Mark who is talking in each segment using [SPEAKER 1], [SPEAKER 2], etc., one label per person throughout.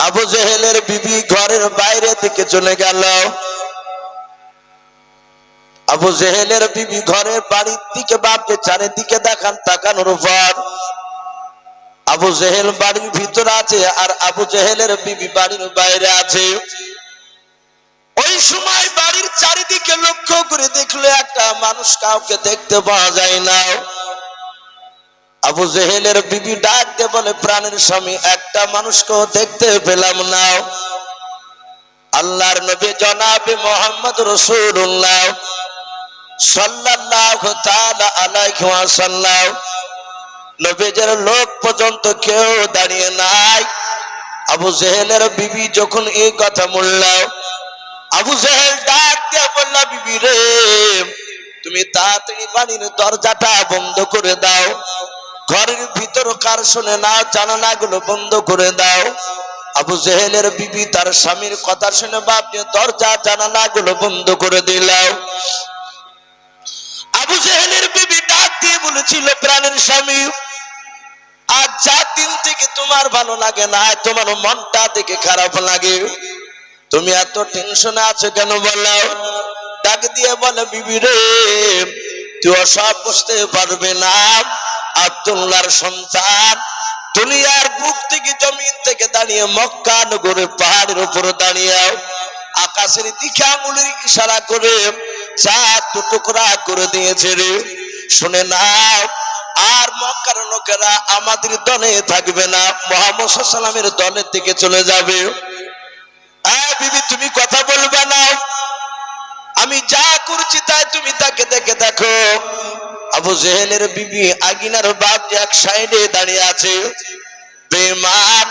[SPEAKER 1] আবু জেহেলের বিবি ঘরের বাইরে থেকে চলে গেল। আবু জেহেলের বিবি ঘরের বাড়ির দিকে ভাবছে, চারিদিকে তাকানোর পর আবু জেহেল বাড়ির ভিতরে আছে আর আবু জেহেলের বিবি বাড়ির বাইরে আছে। ওই সময় বাড়ির চারিদিকে লক্ষ্য করে দেখলো একটা মানুষ, কাউকে দেখতে পাওয়া যায় না। আবু জেহেলের বিবি ডাক দিয়ে বলে, প্রাণের স্বামী, একটা মানুষকেও দেখতে পেলাম না। আল্লাহর নবী জনাবে মুহাম্মদ রাসূলুল্লাহ সাল্লাল্লাহু তাআলা আলাইহি ওয়াসাল্লাম নবীর লোক পর্যন্ত কেউ দাঁড়িয়ে নাই। আবু জেহেলের বিবি যখন এই কথা বলল, আবু জেহেল ডাক দিয়ে বলল, বিবি রে, তুমি তাড়াতাড়ি বাড়ির দরজাটা বন্ধ করে দাও, ঘরের ভিতর কার শুনে না, জানালাগুলো বন্ধ করে দাও। আবু জেহেলের বিবি তার স্বামীর কথা শুনে ভাবছে, দরজা জানালাগুলো বন্ধ করে দিল। আবু জেহেলের বিবি ডাক দিয়ে বলেছিল, প্রাণের স্বামী, আজ 4 দিন থেকে তোমার ভালো লাগে না, তোমার মনটা দেখে খারাপ লাগে, তুমি এত টেনশনে আছো কেন বলো? ডাক দিয়ে বলে, বিবি রে, তুই সব বুঝতে পারবে না, আব্দুল্লাহর সন্তান দুনিয়ার বুক থেকে জমিন থেকে দাঁড়িয়ে মক্কা নগরের পাহাড়ের উপর দাঁড়িয়ে আকাশের দিকে আঙুলের ইশারা করে 4 টুকরা করে দিয়েছে রে। শুনে নাও, আর মক্কার লোকেরা আমাদের দলে থাকবে না, মুহাম্মদ সাল্লাল্লাহু আলাইহি ওয়াসাল্লামের দলের দিকে চলে যাবে। বিবি, তুমি কথা বলবে না, আমি যা করছি তাই তুমি তাকে দেখে দেখো। আবু জেহেলের বিবি আগিনার বাপ এক সাইডে দাঁড়িয়ে আছে। বেঈমান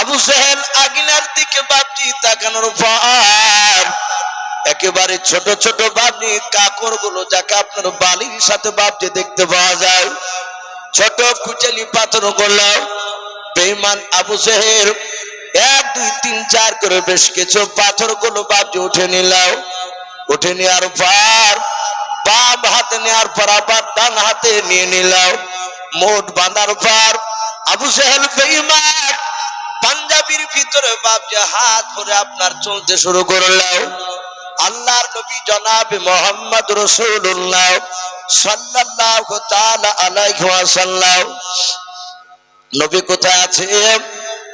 [SPEAKER 1] আবু জেহেল আগিনার দিকে বাপটি তাকানোর পর একেবারে ছোট ছোট বাপটি কাকড় গুলো, যাকে আপনার বালির সাথে বাপটি দেখতে পাওয়া যায়, ছোট কুচেলি পাথর গুলো বেঈমান আবু জেহেল 1 2 3 4 করে বেশ কিছু পাথর গুলো বাপটি উঠে নিল। উঠে নেওয়ার পর বাম হাতে নেওয়ার পর আবার ডান হাতে নিয়ে নিল। মোট বাঁধার পর আবু জেহেল বেঈমান পাঞ্জাবির ভিতরে বাপটি হাত ভরে আপনার চলতে শুরু করলো। আল্লাহর নবী জনাবে মুহাম্মদ রাসূলুল্লাহ সাল্লাল্লাহু তাআলা আলাইহি ওয়াসাল্লাম নবী কোথায় আছে?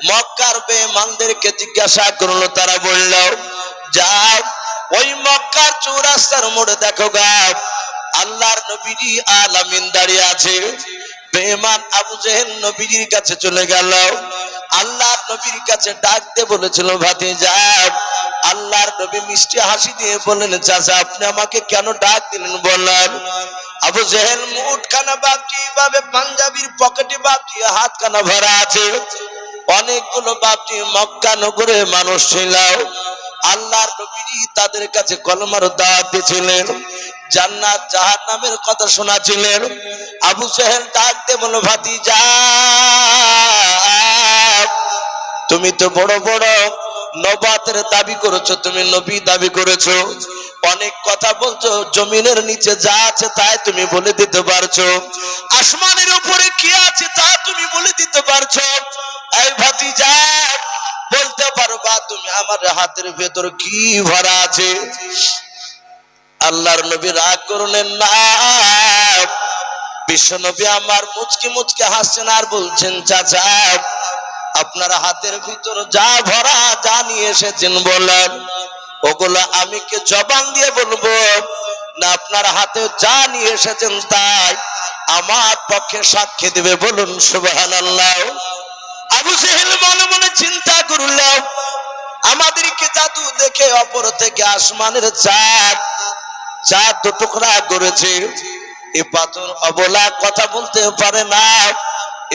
[SPEAKER 1] মক্কার বেঈমানদেরকে জিজ্ঞাসা করলো, তারা বলল, যাও ওই মক্কার চৌরাস্তার মোড়ে দেখো গা, আল্লাহর নবীজি আলামিন দাঁড়িয়ে আছে। বেঈমান আবু জেহেল নবীজির কাছে চলে গেল। আল্লাহর নবীর কাছে ডাক দিয়ে বলেছিল, ভাতিজা। আল্লাহর নবী মিষ্টি হাসি দিয়ে বললেন, চাচা, আপনি আমাকে কেন ডাক দিলেন বলেন? আবু জেহেল মুঠখানা বাপটি এইভাবে পাঞ্জাবির পকেটে বাপটি হাতখানা ভরা আছে। অনেকগুলো বাপটি মক্কা নগরে মানুষ ছিল। আল্লাহর নবীজি তাদের কাছে কলমার দাওয়াত দিয়েছিলেন, জান্নাত জাহান্নামের কথা শোনাছিলেন। আবু জেহেল ডাক দিয়ে বলল, ভাতিজা, তুমি তো বড় বড় নবুয়তের দাবি করেছো, তুমি নবী দাবি করেছো, অনেক কথা বলছো, জমিনের নিচে যা আছে তাই তুমি বলে দিতে পারছো, আসমানের উপরে কি আছে তা তুমি বলে দিতে পারছো। এই ভাতিজা, বলতে পারবা তুমি আমার হাতের ভেতর কি ভরা আছে? আল্লাহর নবী রাগ করলেন না। বিশ্ব নবী আমার মুচকি মুচকি হাসছেন আর বলছেন, চাচা, আপনার হাতের ভিতর যা ভরা, যা নিয়ে এসেছেন বলেন, ওগুলো আমি কি জবান দিয়ে বলবো, না আপনার হাতে যা নিয়ে এসেছেন তাই আমার পক্ষে সাক্ষী দিবে? বলুন সুবহানাল্লাহ। আবু জেহেল মনে মনে চিন্তা করল, আমাদেরকে জাদু দেখে অপর থেকে আসমানের চাঁদ টুকরা করেছে। এ পাথর অবলা কথা বলতে পারে না,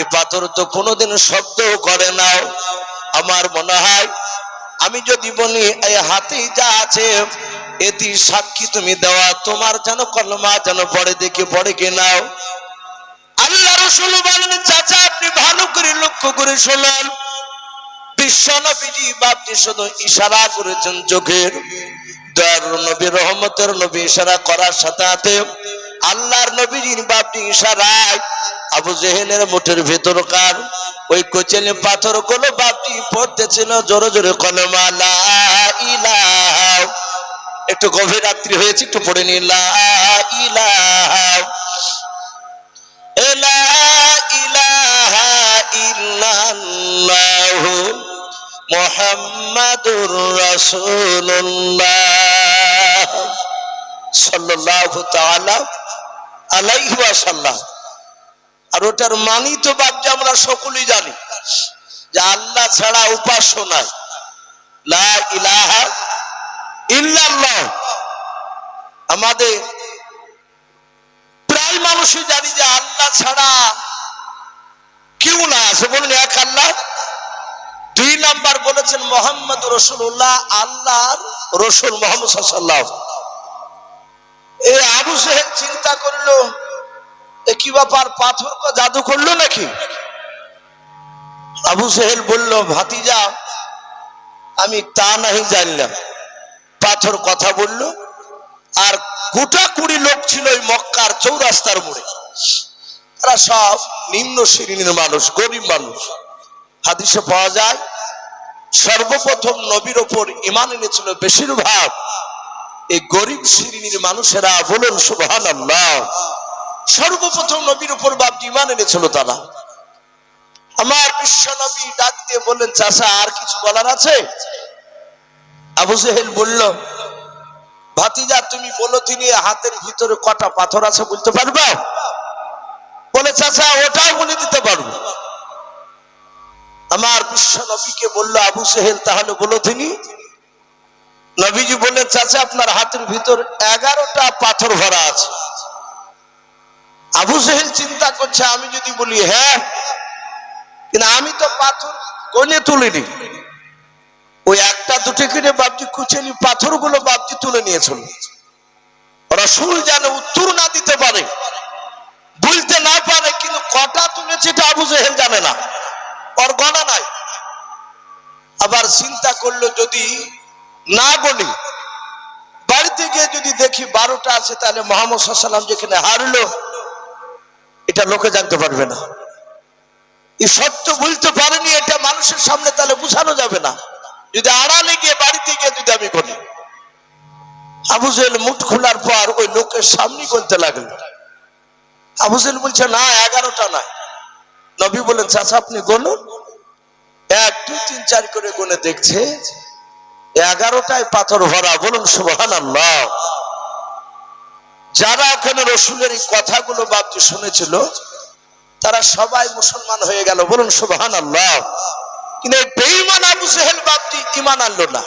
[SPEAKER 1] এ পাথর তো কোনোদিন শব্দ করে না। আমার মনে হয় আমি যদি বলি এই হাতেই যা আছে এটি সাক্ষী তুমি দেওয়া, তোমার যেন কলমা যেন পড়ে, দেখি পড়ে কিনা। আল্লাহ রাসূল বলেন, চাচা, আপনি ভালো করে লক্ষ্য করে শুনুন। বিশ্ব নবীজি বাপটি শুধু ইশারা করেছেন চোখের। দয়ার নবী, রহমতের নবী ইশারা করার সাথে সাথে আল্লাহর নবীর বাপটি ইশারায় আবু জেহেলের মুঠের ভেতরকার ওই কোচেলে পাথর গুলো বাপজি পড়তেছিল জোরে জোরে কলমা লা ইলাহা। একটু গভীর রাত্রি হয়েছে, একটু পড়ে নিন লা ইলাহা লা ইলাহা ইল্লাল্লাহু মুহাম্মাদুর রাসূলুল্লাহ সাল্লাল্লাহু তাআলা আলাইহি ওয়াসাল্লাম। আর ওটার মানি তো বাপজি আমরা সকলেই জানি যে আল্লাহ ছাড়া উপাস্য নাই, লা ইলাহা ইল্লাল্লাহ। আমাদের প্রায় মানুষই জানি যে আল্লাহ ছাড়া কেউ না আছে, বলুন এক আল্লাহ। 2 নাম্বার বলেছেন মুহাম্মদ রাসূলুল্লাহ, আল্লাহর রাসূল মুহাম্মদ সাল্লাল্লাহু। এই আবু জেহেল চিন্তা করলো এ কি ব্যাপার, পাথর কো জাদু করলো নাকি? আবু জেহেল বলল, ভাতিজা আমি তা নাই জানলাম, পাথর কথা বললো। আর গোটা 20 লোক ছিল ওই মক্কার চৌরাস্তার মোড়ে, তারা সব নিম্ন শ্রেণীর মানুষ, গরিব মানুষ। হাদিসে পাওয়া যায় সর্বপ্রথম নবীর ওপর ঈমান এনেছিল বেশিরভাগ এই গরিব শ্রেণীর মানুষেরা, বলুন সুবহানাল্লাহ। সর্বপ্রথম নবীর উপর বাপজি ঈমান এনেছিল তারা। আমার বিশ্ব নবী ডাক দিয়ে বললেন, চাচা আর কিছু বলার আছে? আবু জেহেল বলল, ভাতিজা তুমি বলো তিনি হাতের ভিতরে কটা পাথর আছে বলতে পারবা? বলে, চাচা ওটাও বলে দিতে পারবো। আমার বিশ্ব নবীকে বললো, আবু জেহেল তাহলে বলো তিনি। নবীজি বললেন, চাচা আপনার হাতের ভিতর 11টা পাথর ভরা আছে। আবু জেহেল চিন্তা করছে, আমি যদি বলি হ্যাঁ, কিন্তু আমি তো পাথর গনে তুলিনি। ওই একটা দুটো করে বাপজি কুচেলি পাথরগুলো বাপজি তুলে নিয়েছিল। রাসূল যেন উত্তর না দিতে পারে, বলতে না পারে, কিন্তু কটা তুলেছে এটা আবু জেহেল জানে না, ওর গণা নাই। আবার চিন্তা করলো যদি না বলি, বাড়িতে গিয়ে যদি দেখি 12টা আছে, তাহলে মুহাম্মদ সাল্লাল্লাহু আলাইহি ওয়াসাল্লাম যেখানে হারলো এটা লোকে জানতে পারবে না। এই সত্য বলতে পারেনি, এটা মানুষের সামনে তাহলে বুঝানো যাবে না। যদি আড়ালে গিয়ে বাড়িতে গিয়ে যদি আমি বলি, আবু জেহেল মুখ খোলার পর ওই লোকের সামনে বলতে লাগলো। আবু জেহেল বলছে, না 11টা নয়। নবী বলেন, চাচা আপনি গুনুন। 1 2 3 4 করে গুনে দেখছে 11টায় পাথর ভরা, বলুন সুবহানাল্লাহ। যারা ওখানে রাসূলের এই কথাগুলো বাপজি শুনেছিল তারা সবাই মুসলমান হয়ে গেল, বলুন সুবহানাল্লাহ। কিন্তু বেঈমান আবু জেহেল বাপজি ঈমান আনলো না,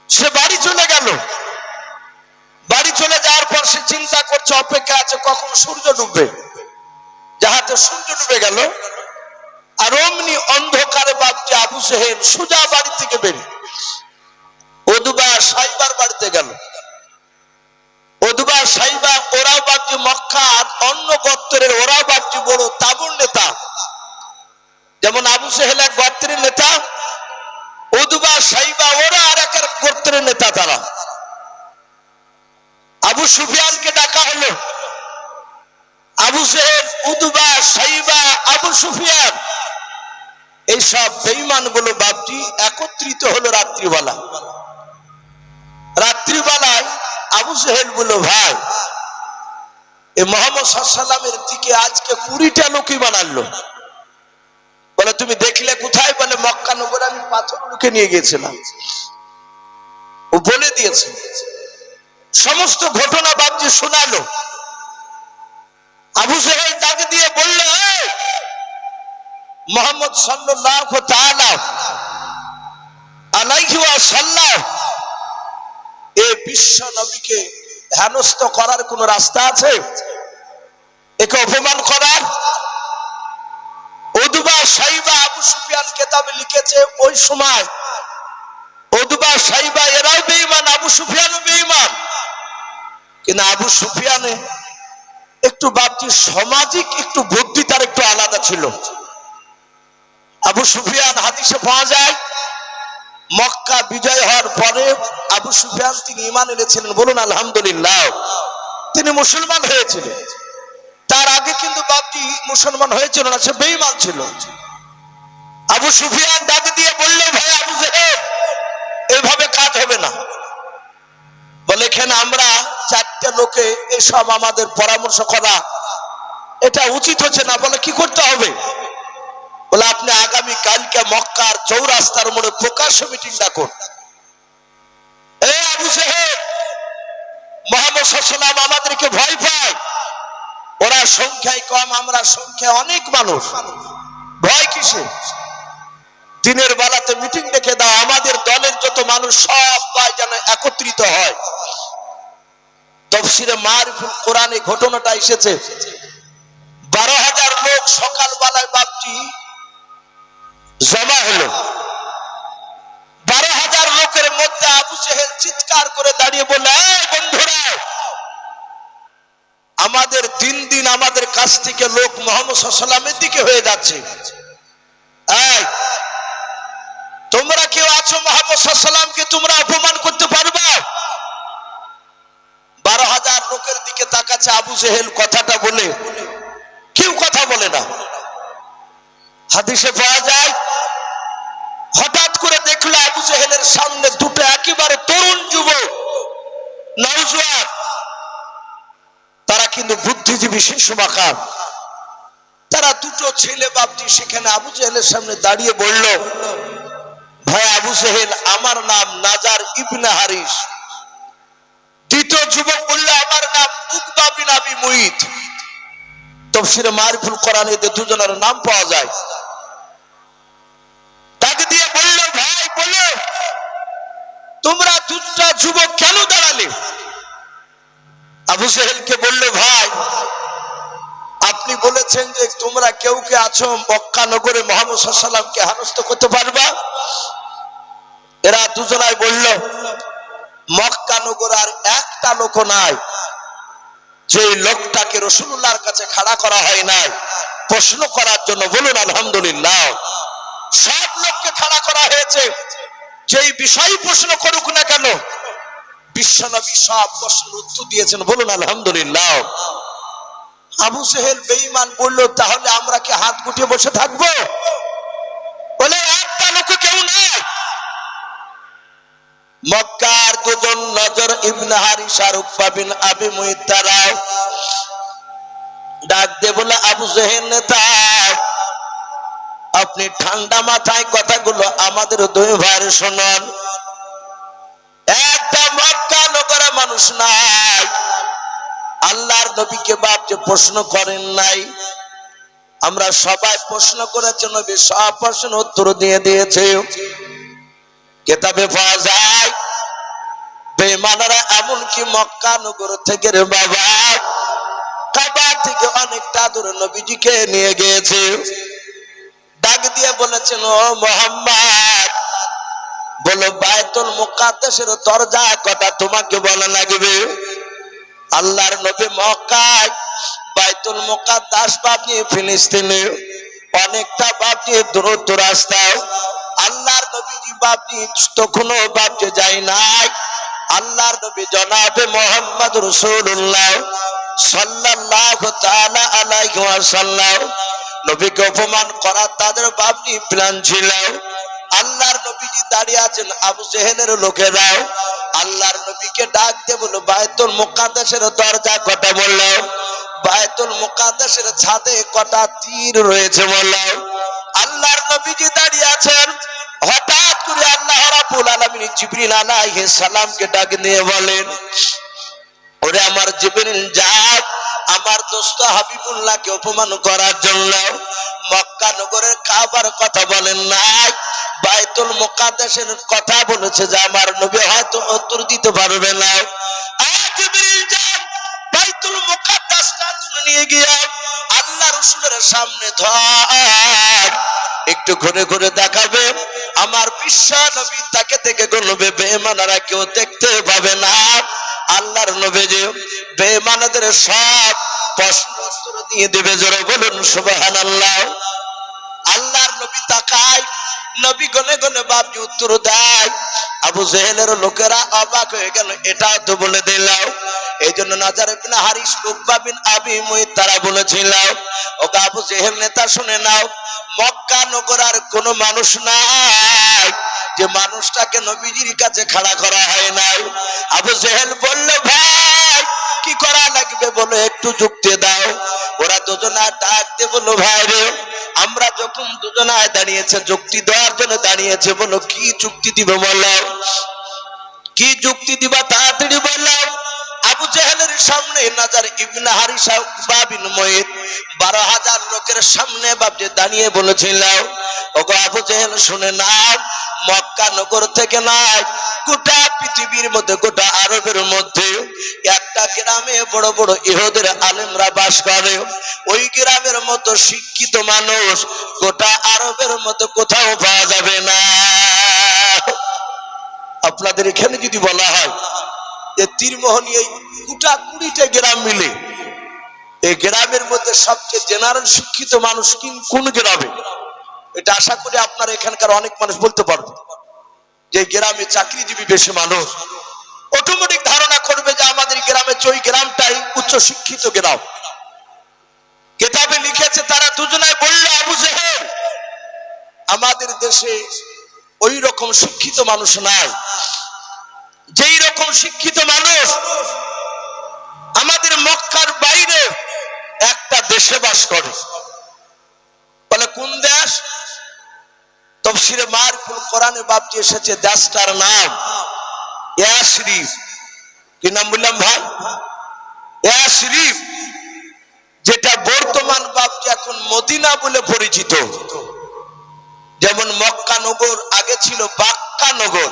[SPEAKER 1] সে বাড়ি চলে গেল। বাড়ি চলে যাওয়ার পর সে চিন্তা করছে, অপেক্ষা আছে কখন সূর্য ডুববে। যাহাতে সূর্য ডুবে গেল, আর অমনি অন্ধকারে বাপজি আবু জেহেল সোজা বাড়ি থেকে বেরিয়ে উতবা সাইবার বাড়িতে গেল। উতবা সাইবা ওরাও বাপজি মক্কার অন্য গোত্রের, ওরাও বাপজি বড় তাবুর নেতা। যেমন আবু জেহেল এক গোত্রের নেতা, উতবা সাইবা ওরা আর এক গোত্রের নেতা। তারা আবু সুফিয়ানকে ডাকা হলো। আবু জেহেল, উতবা, সাইবা, আবু সুফিয়ান এইসব বেঈমান গুলো বাপজি একত্রিত হলো রাত্রিবেলা। রাত্রিবেলায় আবু জেহেল বলল, ভাই এই মুহাম্মদ সাল্লাল্লাহু আলাইহি ওয়াসাল্লামের দিকে আজকে 20টা লোক ঈমান আনলো। বলে, তুমি দেখলে কোথায়? বলে, মক্কা নগরে আমি পাথর লুকে নিয়ে গিয়েছিলাম। ও বলে দিয়েছে, সমস্ত ঘটনা বাপজি শোনালো। আবু জেহেল ডাক দিয়ে বলল, মুহাম্মদ সাল্লাল্লাহু তাআলা আলাইহি ওয়াসাল্লাম এই বিশ্ব নবীকে হেনস্থ করার কোন রাস্তা আছে? একে অপমান করার? উতবা, সাইবা, আবু সুফিয়ান কিতাবে লিখেছে ওই সময় উতবা, সাইবা এরাও বেঈমান, আবু সুফিয়ানও বেঈমান। কিন্তু আবু সুফিয়ানে একটু বাপজি সামাজিক একটু বুদ্ধি তার একটু আলাদা ছিল। আবু সুফিয়ান হাদিসে পাওয়া যায় মক্কা বিজয় হওয়ার পরে আবু সুফিয়ান তিনি ঈমান এনেছিলেন, বলুন আলহামদুলিল্লাহ। তিনি মুসলমান হয়েছিলেন। তার আগে কিন্তু বাপজি মুসলমান হয়েছিল না, সে বেঈমান ছিল। আবু সুফিয়ান ডাক দিয়ে বলল, ভাই আবু জেহেল, এইভাবে কাজ হবে না। বলে, এখানে আমরা চারটে লোকে এসব আমাদের পরামর্শ করা এটা উচিত হচ্ছে না। বলে, কি করতে হবে? বলে, আপনি আগামী কালকে মক্কার চৌরাস্তার মোড়ে প্রকাশ্য মিটিং ডাকুন। এই আবু জেহেল, মুহাম্মদ সাল্লাল্লাহু আলাইহি ওয়াসাল্লাম আমাদেরকে ভয় পায়, ওরা সংখ্যায় কম, আমরা সংখ্যায় অনেক মানুষ, ভয় কিসে? দিনের বেলাতে মিটিং ডেকে দাও, আমাদের দলের যত মানুষ সবাই যেন একত্রিত হয়। তাফসীরে মারিফুল কোরআনে ঘটনাটা এসেছে। 12,000 লোক সকালবেলায় বাপজি জমা হলো। 12,000 লোকের মধ্যে আবু জেহেল চিৎকার করে দাঁড়িয়ে বলল, এই বন্ধুরা, আমাদের দিন দিন আমাদের কাছ থেকে লোক মুহাম্মদ সাল্লাল্লাহু আলাইহি ওয়াসাল্লামের দিকে হয়ে যাচ্ছে। এই তোমরা কেউ আছো মুহাম্মদ সাল্লাল্লাহু আলাইহি ওয়াসাল্লামকে তোমরা অপমান করতে পারবে? 12,000 লোকের দিকে তাকাচ্ছে আবু জেহেল, কথাটা বলে কেউ কথা বলে না। হাদিসে পাওয়া যায়, হঠাৎ করে দেখলো আবু জেহেলের সামনে দুটো একেবারে তরুণ যুবক, নওজোয়ান, তারা কিন্তু বুদ্ধিজীবী শিশু মাকার। তারা দুটো ছেলে বাপজি সেখানে আবু জেহেলের সামনে দাঁড়িয়ে বলল, ভাই আবু জেহেল, আমার নাম নাজার ইবনে হারিস। দ্বিতীয় যুবক বলল, আমার নাম উকবা বিন আবি মুইত। তাফসীরে মারিফুল কোরআনে এদের দুজনের নাম পাওয়া যায়। ডাক দিয়ে বলল, ভাই বলো, তোমরা দুটা যুবক কেন দাঁড়ালে? আবু জেহেলকে বলল, ভাই আপনি বলেছেন যে তোমরা কেউ কে আছো মক্কা নগরে মুহাম্মদ সাল্লাল্লাহু আলাইহি ওয়াসাল্লামকে হেনস্থ করতে পারবা? এরা দুজনাই বলল, মক্কা নগর আর একটা লোক নাই যে লোকটাকে রাসূলুল্লাহর কাছে খাড়া করা হয় নাই প্রশ্ন করার জন্য। বলুন আলহামদুলিল্লাহ। সব লোককে খাড়া করা হয়েছে, যেই বিষয় প্রশ্ন করুক না কেন বিশ্বনবী সব প্রশ্নের উত্তর দিয়েছেন। বলুন আলহামদুলিল্লাহ। আবু জেহেল বেঈমান বলল, তাহলে আমরা কি হাত গুটিয়ে বসে থাকবো? বলে, একটা লোক কেউ নাই। মক্কার দুজন নজর ইবনে হারিস আর উকবা বিন আবি মুইত তারাও ডাক দিয়ে বলে, আবু জেহেল নেতা, আপনি ঠান্ডা মাথায় কথাগুলো আমাদের দুই ভাইয়ের শুনুন। একটা মক্কা নগরে মানুষ নাই, আল্লাহর নবীকে বাপকে প্রশ্ন করেন নাই। আমরা সবাই প্রশ্ন করেছি, নবী সব প্রশ্ন উত্তর দিয়ে দিয়েছে। কিতাবে পাওয়া যায়, বেঈমানরা এমনকি মক্কা নগর থেকে রে বাবা কাবা থেকে অনেকটা দূরে নবীজিকে নিয়ে গিয়েছে। ডাক দিয়ে বলেছেন, ও মুহাম্মদ, বলো বায়তুল মুকাদ্দাসের দরজা কটা তোমাকে বলা লাগবে? আল্লাহর নবী মক্কায়, বাইতুল মুকাদ্দাস বাপজি ফিলিস্তিনে, অনেকটা বাপজি দূরত্ব রাস্তা। আল্লাহর নবীজি বাপজি তখনও বাপজি যায় নাই। আল্লাহর নবী জনাবে মুহাম্মদ রাসূলুল্লাহ সাল্লাল্লাহু তাআলা আলাইহি ওয়াসাল্লাম নবীকে অপমান করা তাদের বাপজি প্ল্যান ছিল। আল্লাহর নবীজি দাঁড়িয়ে আছেন, আবু জেহেলের লোকেরাও আল্লাহর নবীকে ডাক দিয়ে বলল, বায়তুল মুকাদ্দাসের দরজা কটা? বলল, বায়তুল মুকাদ্দাসের ছাদে কটা তীর রয়েছে? বলল। আল্লাহর নবীজি দাঁড়িয়ে আছেন, হঠাৎ করে আল্লাহ রাব্বুল আলামিন জিবরিল আলাইহিস সালামকে ডাক দিয়ে বলেন, ওরে আমার জিবরিল, যাও আমার দোস্ত হাবিবুল্লাহকে অপমান করার জন্য মক্কা নগরের কাবার কথা বলেন নাই, বাইতুল মুকাদ্দাসের কথা বলেছে, যে আমার নবী হয়তো উত্তর দিতে পারবে না। জিবরিল যান বাইতুল মুকাদ্দাসটা নিয়ে গিয়ে আল্লাহ রাসূলের সামনে ধর একটু ঘুরে ঘুরে দেখাবে, আমার বিশ্ব নবী তাকে থেকে গলবে, বেঈমানরা কেউ দেখতে পাবে না। আল্লাহর নবী যে বেঈমানদের সব প্রশ্ন উত্তর দিয়ে দেবে। জোরে বলুন সুবহানাল্লাহ। আল্লাহর নবী তাকায়, নবী গনে গনে বাপজি উত্তর দেয়। আবু জেহেলের লোকেরা অবাক হয়ে গেল, এটা তো বলে দিলাম, এই জন্য নাজার ইবনে হারিস, উকবা বিন আবি মুইত তারা বলেছিল, ও আবু জেহেল নেতা শুনে নাও, মক্কা নগর আর কোন মানুষ নাই যে মানুষটাকে নবীজির কাছে খাড়া করা হয় নাই। আবু জেহেল বলল, ভাই কি করা লাগবে বলো, একটু যুক্তি দাও। ওরা দুজনা ডাক দিয়ে বললো, ভাই রে, আমরা যখন দুজনায় দাঁড়িয়েছে, যুক্তি দেওয়ার জন্য দাঁড়িয়েছে, বলো কি যুক্তি দিবে বলো, কি যুক্তি দিবা তাড়াতাড়ি বললো। আবু জেহেলের সামনে নাজার ইবনে হারিসা, উকবা বিন মুইত 12,000 লোকের সামনে বাপজি দাঁড়িয়ে বলেছিল, ওগো আবু জেহেল শুনে নাও, মক্কা নগর থেকে নাই, গোটা পৃথিবীর মধ্যে, গোটা আরবের মধ্যে একটা গ্রামে বড় বড় ইহুদের আলেমরা বাস করে। ওই গ্রামের মতো শিক্ষিত মানুষ গোটা আরবের মধ্যে কোথাও পাওয়া যাবে না। আপনাদের এখানে যদি বলা হয় যে তীরমোহনী এই গোটা 20টা গ্রাম মিলে এই গ্রামের মধ্যে সবচেয়ে জেনারেল শিক্ষিত মানুষ কোন গ্রামে, এটা আশা করি আপনারা এখানকার অনেক মানুষ বলতে পারবে যে গ্রামে চাকরিজীবী বেশি মানুষ। অটোমেটিক ধারণা করবে যে আমাদের গ্রামে ওই গ্রামটাই উচ্চ শিক্ষিত গ্রাম। কিতাবে লিখেছে তারা দুজনায় বলল, আবু জেহেল, আমাদের দেশে ওই রকম শিক্ষিত মানুষ নাই, যেই রকম শিক্ষিত মানুষ আমাদের মক্কার বাইরে একটা দেশে বাস করে। বলে কোন দেশ? তাফসীরে মারফুল কোরআনে বাপজি এসেছে দেশটার নাম ইয়াসরিব। কি নাম বললাম ভাই? ইয়াসরিব, যেটা বর্তমান বাপজি এখন মদিনা বলে পরিচিত। যেমন মক্কা নগর আগে ছিল বাক্কা নগর,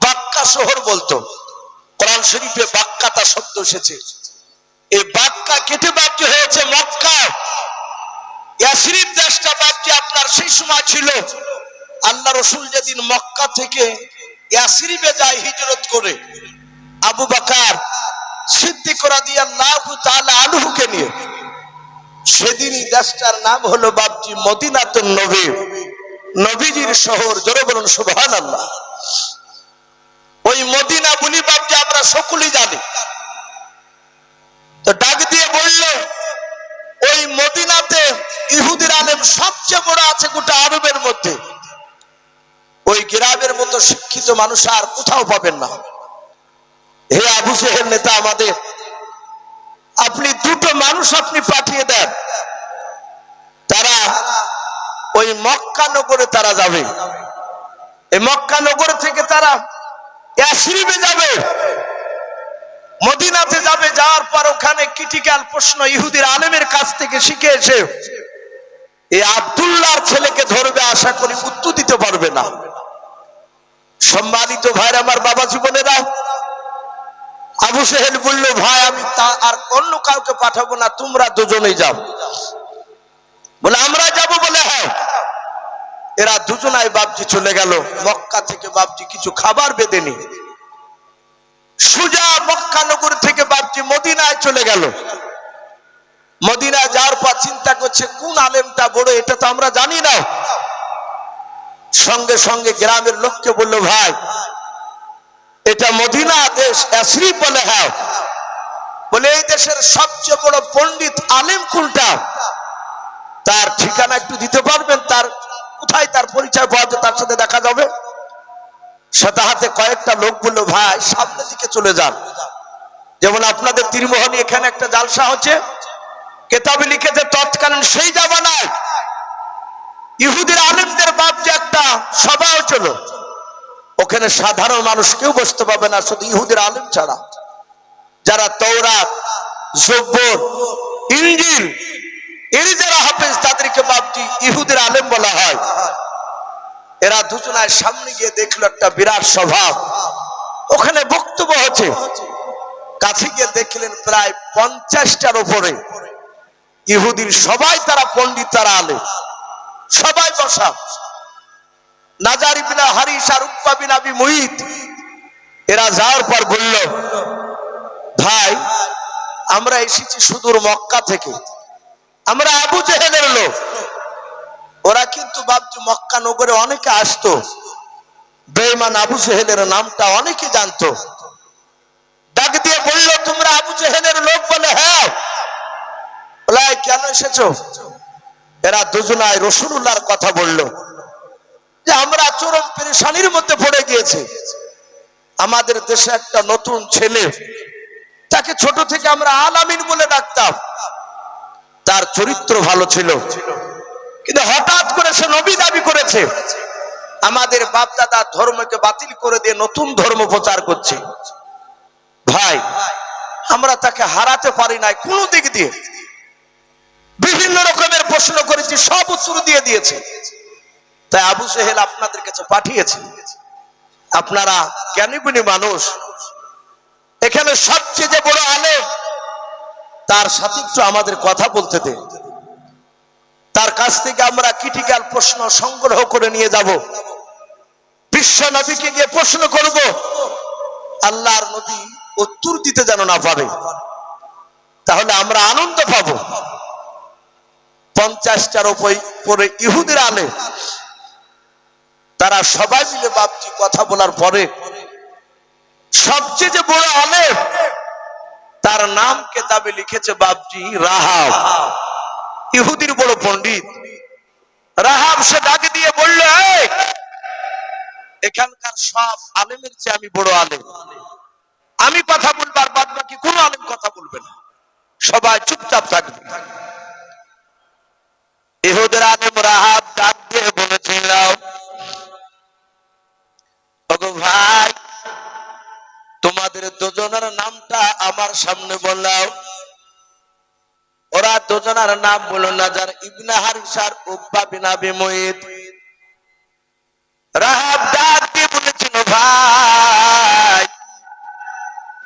[SPEAKER 1] বাক্কা শহর বলতো। কোরআন শরীফে বাক্কাটা শব্দ এসেছে, এই বাক্কা কেটে বাপজি হয়েছে মক্কা। ইয়াসরিব দেশটা বাপজি আপনার সেই সময় ছিল, আল্লাহ রাসূল যেদিন মক্কা থেকে ইয়াসরিবে যায় হিজরত করে, আবু বকর সিদ্দিক রাদিয়াল্লাহু তাআলা আনহুকে নিয়ে, সেদিনই দেশটার নাম হলো বাপজি মদিনাতুন নবী, নবীজির শহর। জোরে বলুন সুবহানাল্লাহ। ওই মদিনা বলি বাপজি আমরা সকলেই জানি। তো ডাক দিয়ে বলল, ওই মদিনাতে ইহুদির আলেম সবচেয়ে বড় আছে গোটা আরবের মধ্যে। ওই গ্রামের মতো শিক্ষিত মানুষ আর কোথাও পাবেন না। হে আবু জেহেল নেতা আমাদের, আপনি দুটো মানুষ আপনি পাঠিয়ে দেন, তারা ওই মক্কা নগরে তারা যাবে। এই মক্কা নগর থেকে তারা ইয়াসরিবে যাবে, মদিনাতে যাবে। যাওয়ার পর ওখানে ক্রিটিক্যাল প্রশ্ন ইহুদির আলেমের কাছ থেকে শিখে এসে এই আব্দুল্লাহর ছেলেকে ধরবে, আশা করি উত্তর দিতে পারবে না। সম্মানিত ভাইরা আমার, বাবা জীবনেরা, আবু জেহেল বলল, ভাই আমি আর অন্য কাউকে পাঠাবো না, তোমরা দুজনেই যাও। বলে আমরা যাব? বলে হ্যাঁ। এরা দুজনাই বাপজি চলে গেল। মক্কা থেকে বাপজি কিছু খাবার বেঁধে নি, সোজা মক্কা নগর থেকে বাপজি মদিনায় চলে গেল। মদিনায় যাওয়ার পর চিন্তা করছে কোন আলেমটা বড়, এটা তো আমরা জানি না। সঙ্গে সঙ্গে গ্রামের লোককে বলল, ভাই এটা মদিনা দেশ ইয়াসরিব? বলে হ্যাঁ। বলে এই দেশের সবচেয়ে বড় পণ্ডিত আলেম কোনটা, তার ঠিকানা একটু দিতে পারবেন? তার কোথায় তার পরিচয় পাওয়া যায়, তার সাথে দেখা যাবে? সাথে হাতে কয়েকটা লোক বললো, ভাই সামনের দিকে চলে যান। যেমন আপনাদের তীরমোহনী এখানে একটা জালসা হচ্ছে, কিতাবে লিখেছে তৎকালীন সেই জামানায় ইহুদির আলেমদের বাপজি একটা সভা হচ্ছিল। ওখানে সাধারণ মানুষ কেউ বসতে পাবে না, শুধু ইহুদির আলেম ছাড়া। যারা তওরাত, জব্বর, ইনজিল এর যারা হাফেজ, তাদেরকে বাপজি ইহুদির আলেম বলা হয়। এরা দুজনায় সামনে গিয়ে দেখলো একটা বিরাট সভা, ওখানে বক্তব্য হচ্ছে। কাছে গিয়ে দেখলেন প্রায় 50টার উপরে ইহুদির, সবাই তারা পণ্ডিত, তারা আলেম, সবাই বসা। নাজার ইবনে হারিস আর উকবা বিন আবি মুইত এরা যাওয়ার পর বলল, ভাই আমরা এসেছি সুদূর মক্কা থেকে, আমরা আবু জেহেলের লোক। ওরা কিন্তু বাপজি মক্কা নগরে অনেকে আসতো, বেঈমান আবু জেহেলের নামটা অনেকে জানতো। ডাক দিয়ে বলল, তোমরা আবু জেহেলের লোক? বলে হ্যাঁ। বলে কেন এসেছো? এরা দুজনায় রাসূলুল্লাহর কথা বলল যে আমরা চরম পেরেশানির মধ্যে পড়ে গিয়েছি। আমাদের দেশে একটা নতুন ছেলে, তাকে ছোট থেকে আমরা আল আমিন বলে ডাকতাম, তার চরিত্র ভালো ছিল, কিন্তু হঠাৎ করে সে নবী দাবি করেছে। আমাদের বাপ দাদা ধর্মকে বাতিল করে দিয়ে নতুন ধর্ম প্রচার করছে। ভাই, আমরা তাকে হারাতে পারি নাই কোন দিক দিয়ে। বিভিন্ন রকমের প্রশ্ন করেছি, সব উত্তর দিয়ে দিয়েছে। তাই আবু জেহেল আপনাদের কাছে পাঠিয়েছে। আপনারা জ্ঞানী গুণী মানুষ, এখানে সবচেয়ে যে বড় আলেম, তার সাথে একটু আমাদের কথা বলতে দেন। তার কাছ থেকে আমরা ক্রিটিক্যাল প্রশ্ন সংগ্রহ করে নিয়ে যাব। বিশ্ব নবীকে গিয়ে প্রশ্ন করব, আল্লাহর নবী উত্তর দিতে যেন না পারে, তাহলে আমরা আনন্দ পাবো। 50টার উপরে ইহুদির আলেম, তারা সবাই মিলে বাপজি কথা বলার পরে সবচেয়ে যে বড় আলেম, তার নাম কেতাবে লিখেছে বাপজি রাহাব, ইহুদির বড় পণ্ডিত। রাহাব সে ডাকে দিয়ে বলল, এখানকার সব আলেমের চেয়ে আমি বড় আলেম, আমি কথা বলবো আর বাদ বাকি কোন আলেম কথা বলবে না, সবাই চুপচাপ থাকবে। ইহুদের আলেম রাহাব ডাক দিয়ে বলেছিল, ওগো ভাই, তোমাদের দুজনের নামটা আমার সামনে বললাও। ওরা দুজনের নাম বলল নাজার ইবনে হারিসার উকবা বিন আবি মুইত। রাহাব ডাক দিয়ে বলেছিল, ভাই,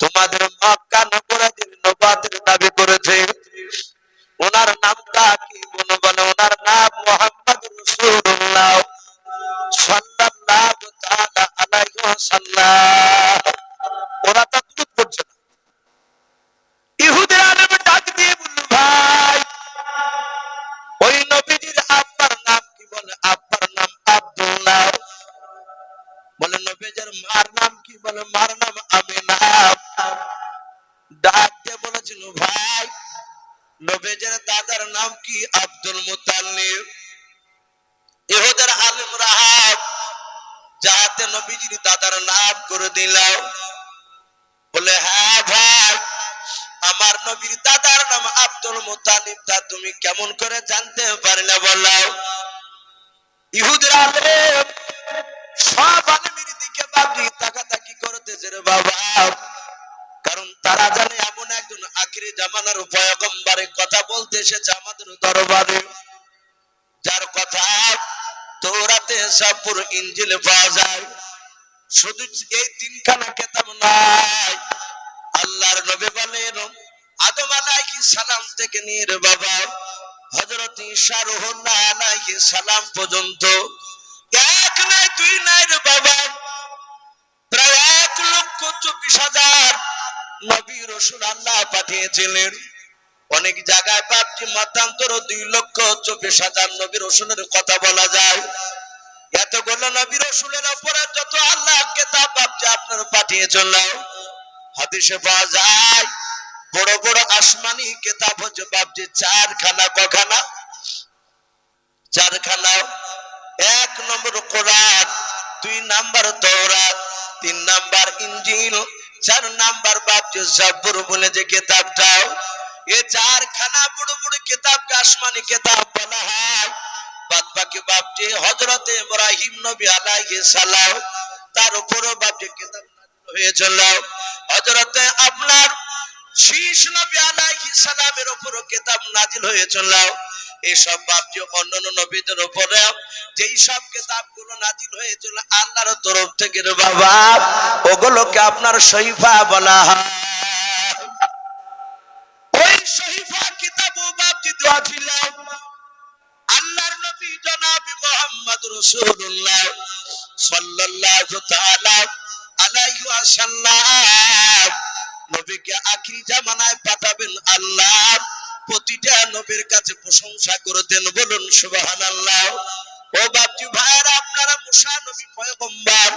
[SPEAKER 1] তোমাদের মক্কা নগরে যিনি নবুয়তের দাবি করেছে, ওনার নামটা কি? বলে ওনার নাম মুহাম্মদ রাসূলুল্লাহ সাল্লাল্লাহু তাআলা আলাইহি ওয়াসাল্লাম। ওরা তা দুরূদ পড়ছে না। ইহুদের আলেম ডাক দিয়ে বলল, ভাই, ওই নবীজির আব্বার নাম কি? বলে আব্বার নাম আব্দুল্লাহ। বলে নবীজির মার নাম কি? বলে মার নাম আমিনা। ডাক দিয়ে বলেছিল, ভাই, নবীজির দাদার নাম কি? আব্দুল মুতাল্লিব। ইহুদের আলেম রাহাব যাতে নবীজির দাদার নাম করে দিল। বলে হ্যাঁ ভাই, আমার নবীর দাদার নাম আব্দুল মুতালিব, তা তুমি কেমন করে জানতে পারলে? বললাম। ইহুদের আলেম সব আলেমের দিকে বাবজি তাকাতাকি করতেছে রে বাবা, কারণ তারা জানে এমন একজন আখিরি জামানার পয়গম্বরের কথা বলতে এসেছে আমাদের দরবারে, যার কথা তাওরাতে, জাবুর, ইনজিলে পাওয়া যায়। শুধু এই তিনখানা কিতাব নয়, আল্লাহর নবী বলেন আদম আলাইহিস সালাম থেকে নিয়ে রে বাবা হযরত ঈসা রুহুল্লাহ আলাইহিস সালাম পর্যন্ত এক নাই দুই নাই রে বাবা, প্রায় 1,24,000 নবী রাসূল আল্লাহ পাঠিয়েছিলেন। অনেক জায়গায় বাপটি মতান্তর 2,24,000 নবী রাসূলের কথা বলা যায়। এতগুলো নবী রাসূলের উপরে যত আল্লাহ কিতাব বাপটি আপনার পাঠিয়েছিল, হাদিসে পাওয়া যায় বড় বড় আসমানি কিতাব হচ্ছে বাপজি 4খানা। কখানা? 4খানা। 1 নম্বর কোরআন, 2 নাম্বার তাওরাত, 3 নাম্বার ইনজিল, 4 নাম্বার বাপজি জাবুর বলে যে কিতাবটাও। এই 4খানা বড় বড় কিতাবকে আসমানি কিতাব বলা হয়। বাদ বাকি বাপজি হযরতে ইব্রাহিম নবী আলাইহিস সালাম, তার উপরও বাপজি কিতাব নাযিল হয়েছিল। হযরতে আপনার শীষ নবী আলাইহিস সালামের উপরও কিতাব নাযিল হয়েছিল। এই সব বাপজি অন্যান্য নবীদের উপরে যেই সব কিতাবগুলো নাযিল হয়েছিল আল্লাহর তরফ থেকে রে বাবা, ওগুলোকে আপনার সহিফা বলা হয়। ওই সহিফা কিতাবও বাপজি দেওয়া ছিল আল্লাহর নবী জনাব মুহাম্মদ রাসূলুল্লাহ সাল্লাল্লাহু তাআলা আলাইহি ওয়াসাল্লাম। নবীকে আখিরি জামানায় পাঠাবেন আল্লাহ, প্রতিটা নবীর কাছে প্রশংসা করতেন, বলুন সুবহানাল্লাহ। ও বাপজি ভাইরা, আপনারা মুসা নবী পয়গম্বর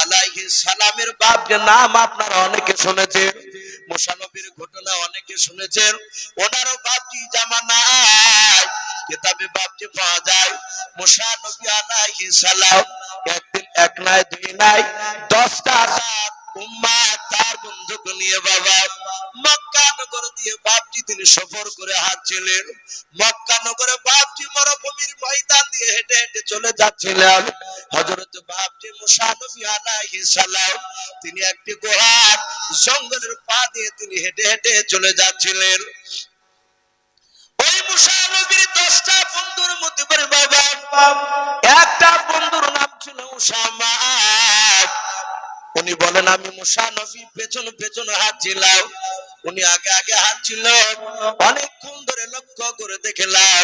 [SPEAKER 1] আলাইহিস সালামের বাপজির নাম আপনারা অনেকে শুনেছেন, মুসা নবীর ঘটনা অনেকে শুনেছেন। ওনারও বাপজি জামানায় কিতাবে বাপজি পাওয়া যায়, মুসা নবী আলাইহিস সালাম একদিন এক নাই দুই নাই 10টা উম্মাত তার বন্ধুকে নিয়ে বাবা মক্কা নগর দিয়ে বাপজি তিনি সফর করে হাঁটছিলেন। মক্কা নগরে বাপজি মরুভূমির ময়দান দিয়ে হেঁটে হেঁটে চলে যাচ্ছিলেন। হযরত বাপজি মুসা নবী আলাইহিস সালাম তিনি একটি গুহার জঙ্গলের পা দিয়ে তিনি হেঁটে হেঁটে চলে যাচ্ছিলেন। ওই মুসা নবীর 10টা বন্ধুর মধ্যে বাবা একটা বন্ধুর নাম ছিল উসামা। উনি বলেন আমি মুসা নবী পেছন পেছন হাঁটছিলাম, উনি আগে আগে হাঁটছিল। অনেকক্ষণ ধরে লক্ষ্য করে দেখলাম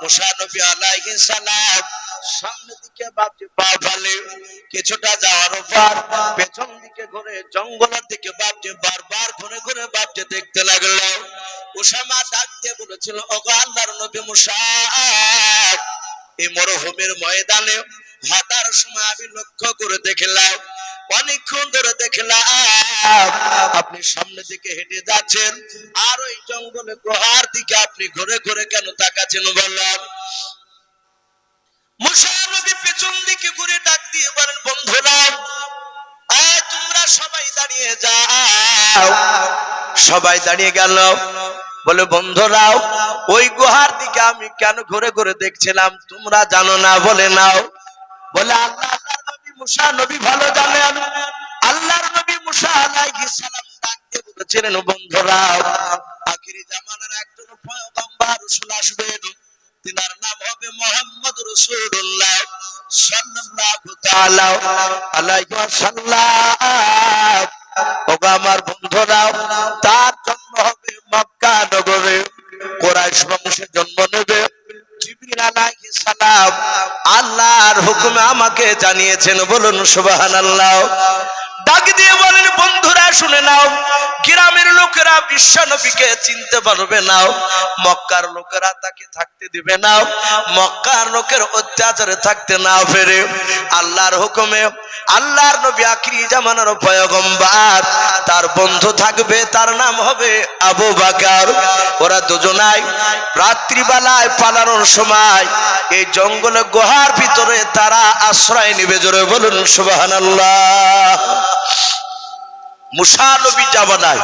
[SPEAKER 1] মুসা নবী আলাইহিস সালাম সামনের দিকে বাপজি পা ফেলে, কিছুটা যাওয়ার পর পেছন দিকে ঘুরে জঙ্গলের দিকে বাপজি বারবার ঘুরে ঘুরে বাপজি দেখতে লাগলো। উসামা ডাক দিয়ে বলেছিল, ওগো আল্লাহর নবী মুসা, এই মরুভূমির ময়দানে হাঁটার সময় আমি লক্ষ্য করে দেখলাম, অনেকক্ষণ ধরে দেখলাম আপনি সামনে দিকে হেঁটে যাচ্ছেন, আর ওই জঙ্গলে গুহার দিকে আপনি ঘুরে ঘুরে কেন তাকাচ্ছেন? বললাম মুসা নবী পেছন দিকে ঘুরে ডাক দিয়ে বলেন, বন্ধুরা তোমরা সবাই দাঁড়িয়ে যাও। সবাই দাঁড়িয়ে গেল। বলে বন্ধুরাও ওই গুহার দিকে আমি কেন ঘুরে ঘুরে দেখছিলাম তোমরা জানো না? বলে নাও। বলে আল্লাহর নবী মুসা নবী ভালো জানেন। আল্লাহর নবী মুসা আলাইহিস সালাম ডাক দিয়ে বলেছিলেন, বন্ধুরা আখিরি জামানার একজন পয়গম্বর রাসূল আসবেন, তিনার নাম হবে মুহাম্মদ রাসূলুল্লাহ সাল্লাল্লাহু তাআলা আলাইহি ওয়াসাল্লাম। ওগো আমার বন্ধুরা, তার জন্ম হবে মক্কা নগরে, কুরাইশ বংশে জন্ম নেবে। জিবরিল আলাইহিস সালাম আল্লাহর হুকুমে আমাকে জানিয়েছেন, বলুন সুবহানাল্লাহ। ডাক দিয়ে বলেন, বন্ধুরা শুনে নাও, গ্রামের লোকেরা বিশ্ব নবীকে চিনতে পারবে না, মক্কার লোকেরা তাকে থাকতে দিবে না, মক্কার লোকের অত্যাচারে থাকতে না পেরে আল্লাহর হুকুমে আল্লাহর নবী আখিরি জামানার পয়গম্বর তার বন্ধু থাকবে, তার নাম হবে আবু বকর। ওরা দুজনাই রাত্রিবেলায় পালানোর সময় এই জঙ্গলে গুহার ভিতরে তারা আশ্রয় নেবে। জোরে বলুন সুবহানাল্লাহ। মুসা নবী জামানায়,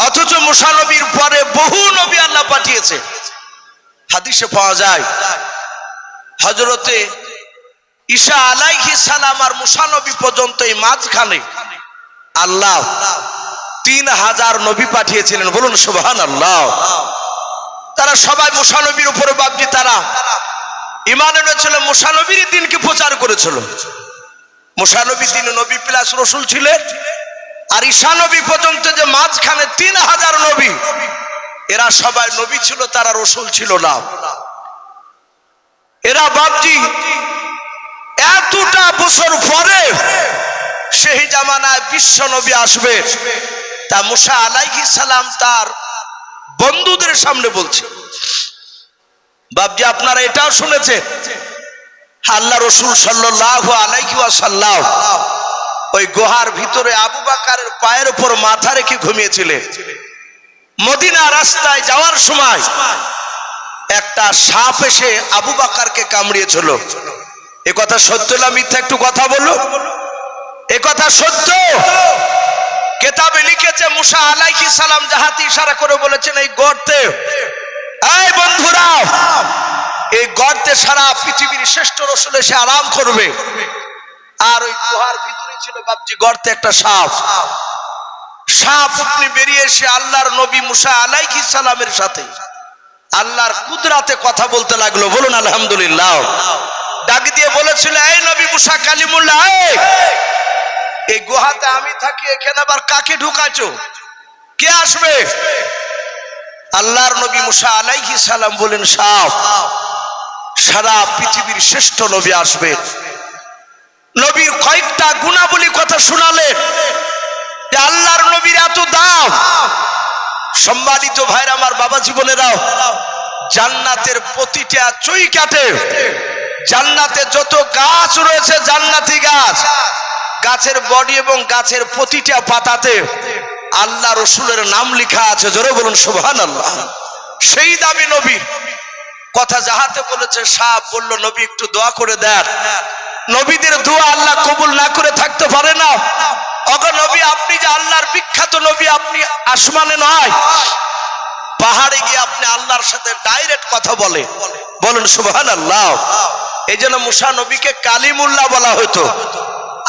[SPEAKER 1] অথচ মুসা নবীর পরে বহু নবী আল্লাহ পাঠিয়েছে। হাদিসে পাওয়া যায় হযরতে ঈসা আলাইহিস সালাম আর মুসা নবী পর্যন্ত এই মাঝখানে আল্লাহ 3000 নবী পাঠিয়েছিলেন। বলুন সুবহানাল্লাহ। তারা সবাই মুসা নবীর উপরে বাপজি তারা ঈমান এনেছিল, মুসা নবীর দিনকে প্রচার করেছিল। মুসা নবী তিনি নবী প্লাস রাসূল ছিলেন, আর ঈসা নবী পর্যন্ত যে মাঝখানে 3000 নবী, এরা সবাই নবী ছিল, তারা রাসূল ছিল না। এরা বাপজি এতটা বছর পরে সেই জামানায় বিশ্ব নবী আসবে, তা মুসা আলাইহিস সালাম তার বন্ধুদের সামনে বলছে। বাপজি আপনারা এটাও শুনেছেন আল্লাহ রাসূল সাল্লাল্লাহু আলাইহি ওয়াসাল্লাম ওই গুহার ভিতরে আবু বকরের পায়ের উপর মাথা রেখে ঘুমিয়েছিলেন। মদিনা রাস্তায় যাওয়ার সময় একটা সাপ এসে আবু বকরকে কামড়িয়েছিল। এ কথা সত্য না মিথ্যা? একটু কথা বলো। এ কথা সত্য। কিতাবে লিখেছে মুসা আলাইহিস সালাম জাহাতে ইশারা করে বলেছেন, এই গর্তে, এই বন্ধুরা এই গর্তে সারা পৃথিবীর শ্রেষ্ঠ রাসূল এসে আরাম করবে। আর ওই গুহার ভিতরে ছিল বাপজি গর্তে একটা সাপ। সাপ আপনি বেরিয়ে এসে আল্লাহর নবী মুসা আলাইহিস সালামের সাথে আল্লাহর কুদরতে কথা বলতে লাগলো। বলুন আলহামদুলিল্লাহ। ডাক দিয়ে বলেছিল, এই নবী মুসা কালিমুল্লাহ, এই গুহাতে আমি থাকি, এখানে আবার কাকে ঢুকাছো? কে আসবে? আল্লাহর নবী মুসা আলাইহিস সালাম বলেন, সাপ, সারা পৃথিবীর শ্রেষ্ঠ নবী আসবে। নবীর কয়েকটা গুণাবলী কথা শোনালেন যে আল্লাহর নবীর এত দাম। সম্মানিত ভাইরা আমার, বাবা জীবনেরাও, জান্নাতের প্রতিটা চৌকাঠে জান্নাতে যত গাছ রয়েছে জান্নাতি গাছ, গাছের বডি এবং গাছের প্রতিটা পাতাতে আল্লাহ রসুলের নাম লেখা আছে। জোরে বলুন সুবহানাল্লাহ। সেই দামি নবী কথা যাহাতে বলেছে, সাপ বলল নবী একটু দোয়া করে দেন। নবীদের দোয়া আল্লাহ কবুল না করে থাকতে পারে না। ওগো নবী, আপনি যে আল্লাহর বিখ্যাত নবী, আপনি আসমানে নয় পাহাড়ে গিয়ে আপনি আল্লাহর সাথে ডাইরেক্ট কথা বলে, বলুন সুবহানাল্লাহ। এই জন্য মুসা নবীকে কালিমুল্লাহ বলা হতো,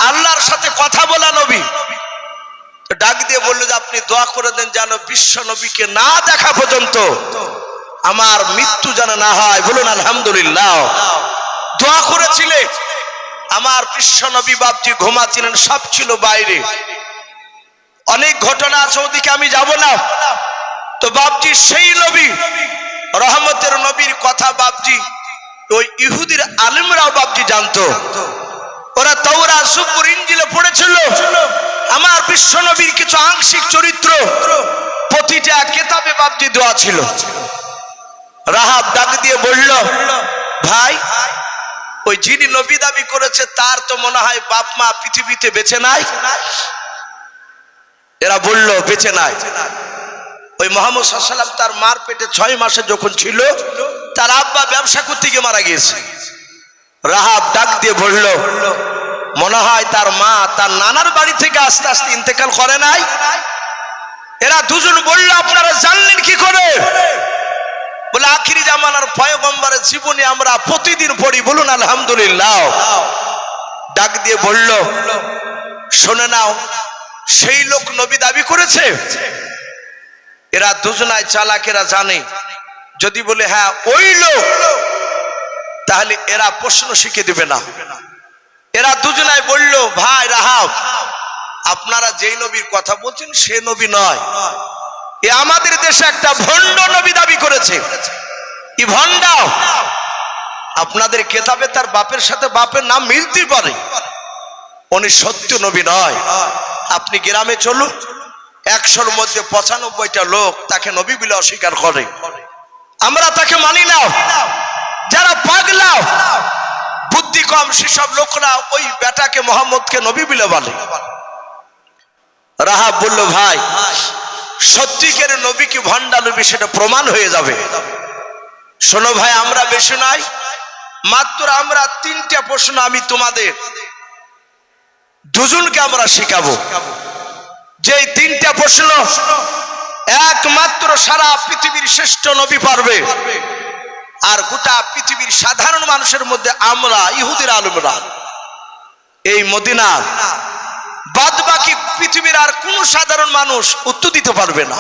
[SPEAKER 1] আল্লাহর সাথে কথা বলা নবী। ডাক দিয়ে বললো যে আপনি দোয়া করে দেন যেন বিশ্ব নবীকে না দেখা পর্যন্ত আমার মৃত্যু যেন না হয়। বলুন আলহামদুলিল্লাহ। দোয়া করেছিলে। আমার বিশ্ব নবী বাপজি ঘুমাচ্ছিলেন, সব ছিল বাইরে। অনেক ঘটনা আছে, ওদিকে আমি যাব না। তো বাপজি সেই নবী রহমতের নবীর কথা বাপজি ওই ইহুদির আলেমরাও বাপজি জানতো। ওরা তাওরাত জবুর ইনজিলে পড়েছিল। আমার বিশ্ব নবীর কিছু আংশিক চরিত্র প্রতিটা কিতাবে বাপজি দেওয়া ছিল। রাহাব ডাক দিয়ে বলল, ভাই ওই যিনি নবী দাবি করেছে তার তো মনে হয় বাপ মা পৃথিবীতে বেঁচে নাই। এরা বলল বেঁচে নাই। ওই মুহাম্মদ সাল্লাল্লাহু আলাইহি ওয়াসাল্লাম তার মার পেটে 6 মাসে যখন ছিল, তার আব্বা ব্যবসা করতে গিয়ে মারা গিয়েছে। রাহাব ডাক দিয়ে বলল, মনে হয় তার মা তার নানার বাড়ি থেকে আস্তে আস্তে ইন্তেকাল করে নাই। এরা দুজন বলল, আপনারা জানলেন কি করে? বলে আখিরি জামানার পয়গম্বরের জীবনী আমরা প্রতিদিন পড়ি। বলুন আলহামদুলিল্লাহ। ডাক দিয়ে বলল, শুনে নাও, সেই লোক নবী দাবি করেছে। এরা দুজনায় চালাকেরা জানে, যদি বলে হ্যাঁ ওই লোক, তাহলে এরা প্রশ্ন শিখে দিবে না। এরা দুজনায় বলল, ভাই রাহাব, আপনারা যেই নবীর কথা বলছেন সে নবী নয়, এ আমাদের দেশে একটা ভণ্ড নবী দাবি করেছে। ই ভণ্ডা। আপনাদের কেতাবে তার বাপের সাথে বাপের নাম মিলতে পারে, উনি সত্য নবী নয়। আপনি গ্রামে চলুন, 100-র মধ্যে 95টা লোক তাকে নবী বলে অস্বীকার করে। আমরা তাকে মানি না। যারা পাগলা বুদ্ধি কম সেসব লোকরা ওই বেটাকে মোহাম্মদকে নবী বলে বলে। রাহাব বলল, ভাই সত্যিকার নবী কি ভণ্ডা নবী সেটা প্রমাণ হয়ে যাবে। শোনো ভাই, আমরা বেশি নাই, মাত্র আমরা 3টা প্রশ্ন আমি তোমাদের দুজনকে আমরা শিখাবো। যে 3টা প্রশ্ন একমাত্র সারা পৃথিবীর শ্রেষ্ঠ নবী পারবে, আর গোটা পৃথিবীর সাধারণ মানুষের মধ্যে আমরা ইহুদির আলেমরা এই মদিনার বাদ বাকি পৃথিবীর আর কোন সাধারণ মানুষ উত্তর দিতে পারবে না।